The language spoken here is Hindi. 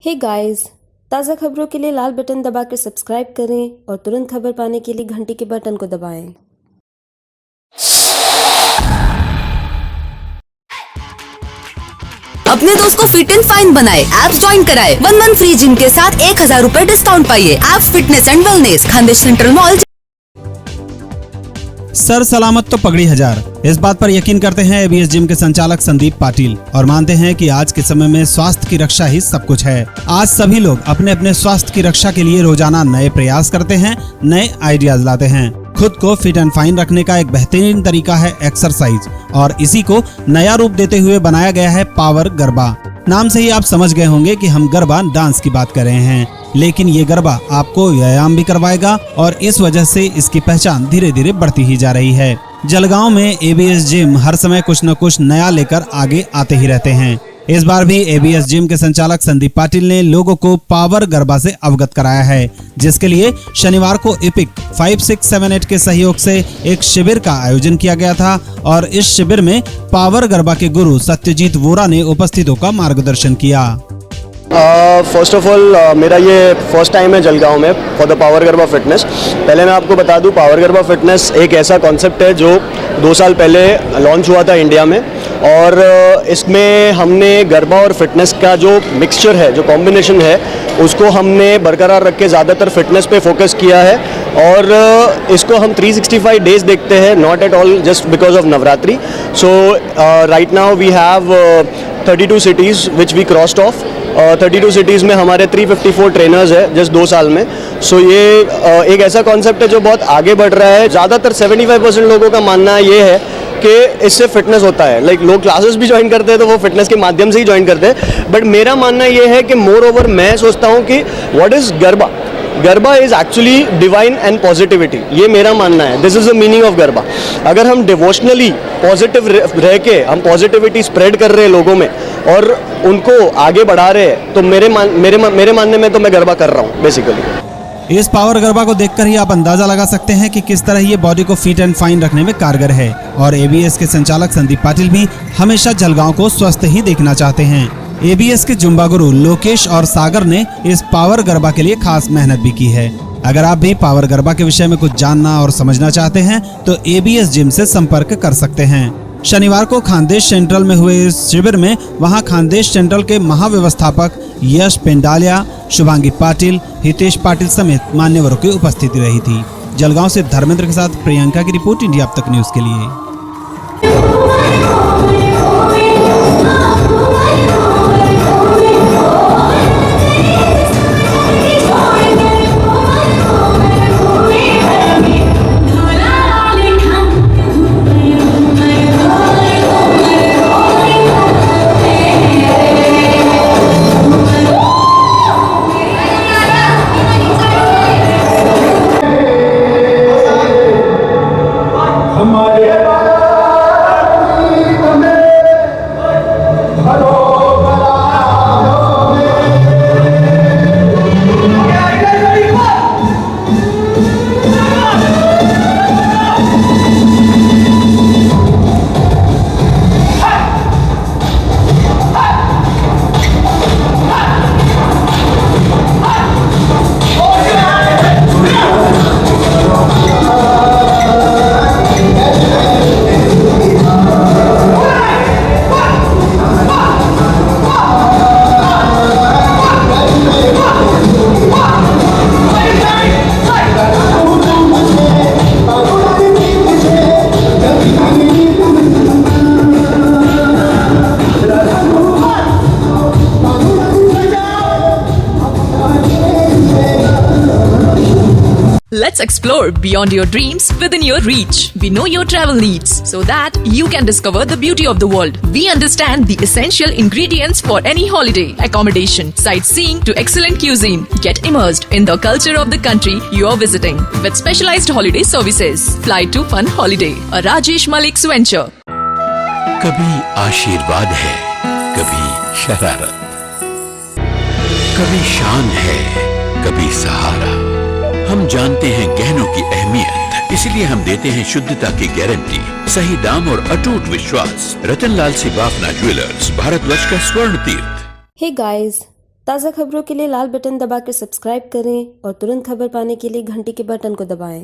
हे गाइस, ताज़ा खबरों के लिए लाल बटन दबाकर सब्सक्राइब करें और तुरंत खबर पाने के लिए घंटी के बटन को दबाएं। अपने दोस्त को फिट एंड फाइन बनाए, एप्स ज्वाइन कराए, 1 मंथ फ्री जिम के साथ 1000 रूपए डिस्काउंट पाइए। Apps fitness and wellness, Khandesh central mall. Sir सलामत तो पगड़ी हजार, इस बात पर यकीन करते हैं एबीएस जिम के संचालक संदीप पाटिल और मानते हैं कि आज के समय में स्वास्थ्य की रक्षा ही सब कुछ है। आज सभी लोग अपने अपने स्वास्थ्य की रक्षा के लिए रोजाना नए प्रयास करते हैं, नए आइडियाज लाते हैं। खुद को फिट एंड फाइन रखने का एक बेहतरीन तरीका है एक्सरसाइज और इसी को नया रूप देते हुए बनाया गया है पावर गरबा। नाम से ही आप समझ गए होंगे कि हम गरबा डांस की बात कर रहे हैं, लेकिन ये गरबा आपको व्यायाम भी करवाएगा और इस वजह से इसकी पहचान धीरे धीरे बढ़ती ही जा रही है। जलगांव में एबीएस जिम हर समय कुछ न कुछ नया लेकर आगे आते ही रहते हैं। इस बार भी एबीएस जिम के संचालक संदीप पाटिल ने लोगों को पावर गरबा से अवगत कराया है, जिसके लिए शनिवार को इपिक 5678 के सहयोग से एक शिविर का आयोजन किया गया था और इस शिविर में पावर गरबा के गुरु सत्यजीत वोरा ने उपस्थितों का मार्गदर्शन किया। फर्स्ट ऑफ ऑल मेरा ये फर्स्ट टाइम है जलगांव में for the power garba fitness. पहले मैं आपको बता दूं, पावर गरबा फिटनेस एक ऐसा कॉन्सेप्ट है जो 2 साल पहले लॉन्च हुआ था इंडिया में और इसमें हमने गरबा और फिटनेस का जो मिक्सचर है, जो कॉम्बिनेशन है, उसको हमने बरकरार रख के ज़्यादातर फिटनेस पे फोकस किया है और इसको हम 365 डेज देखते हैं, not at all just because of Navratri. So right now we have 32 cities which we crossed off। 32 cities में हमारे 354 ट्रेनर्स है जस्ट 2 साल में। सो ये एक ऐसा कॉन्सेप्ट है जो बहुत आगे बढ़ रहा है। ज़्यादातर 75% लोगों का मानना ये है कि इससे फिटनेस होता है। लाइक लोग क्लासेस भी ज्वाइन करते हैं तो वो फिटनेस के माध्यम से ही ज्वाइन करते हैं, बट मेरा मानना ये है कि मोर ओवर मैं सोचता हूँ कि what is garba. Garba is actually divine and positivity, ये मेरा मानना है। This is the meaning of garba. अगर हम डिवोशनली पॉजिटिव रह के हम पॉजिटिविटी स्प्रेड कर रहे हैं लोगों में और उनको आगे बढ़ा रहे हैं, तो मेरे मानने में तो मैं गरबा कर रहा हूँ बेसिकली। इस पावर गरबा को देखकर ही आप अंदाजा लगा सकते हैं कि किस तरह ये बॉडी को फिट एंड फाइन रखने में कारगर है और एबीएस के संचालक संदीप पाटिल भी हमेशा जलगांव को स्वस्थ ही देखना चाहते हैं। एबीएस के जुम्बा गुरु लोकेश और सागर ने इस पावर गरबा के लिए खास मेहनत भी की है। अगर आप भी पावर गरबा के विषय में कुछ जानना और समझना चाहते हैं तो एबीएस जिम से संपर्क कर सकते हैं। शनिवार को खानदेश सेंट्रल में हुए इस शिविर में वहां खानदेश सेंट्रल के महाव्यवस्थापक यश पेंडालिया, शुभांगी पाटिल, हितेश पाटिल समेत मान्यवरों की उपस्थिति रही थी। जलगांव से धर्मेंद्र के साथ प्रियंका की रिपोर्ट, इंडिया अब तक न्यूज के लिए। Let's explore beyond your dreams within your reach. We know your travel needs so that you can discover the beauty of the world. We understand the essential ingredients for any holiday, accommodation, sightseeing to excellent cuisine. Get immersed in the culture of the country you are visiting with specialized holiday services. Fly to Fun Holiday, a Rajesh Malik's venture. कभी आशीर्वाद है, कभी शरारत, कभी शान है, कभी सहारा। हम जानते हैं गहनों की अहमियत, इसलिए हम देते हैं शुद्धता की गारंटी, सही दाम और अटूट विश्वास। रतनलाल सी बाफना ज्वेलर्स, भारतवर्ष का स्वर्ण तीर्थ। हे गाइस, ताज़ा खबरों के लिए लाल बटन दबाकर सब्सक्राइब करें और तुरंत खबर पाने के लिए घंटी के बटन को दबाएं।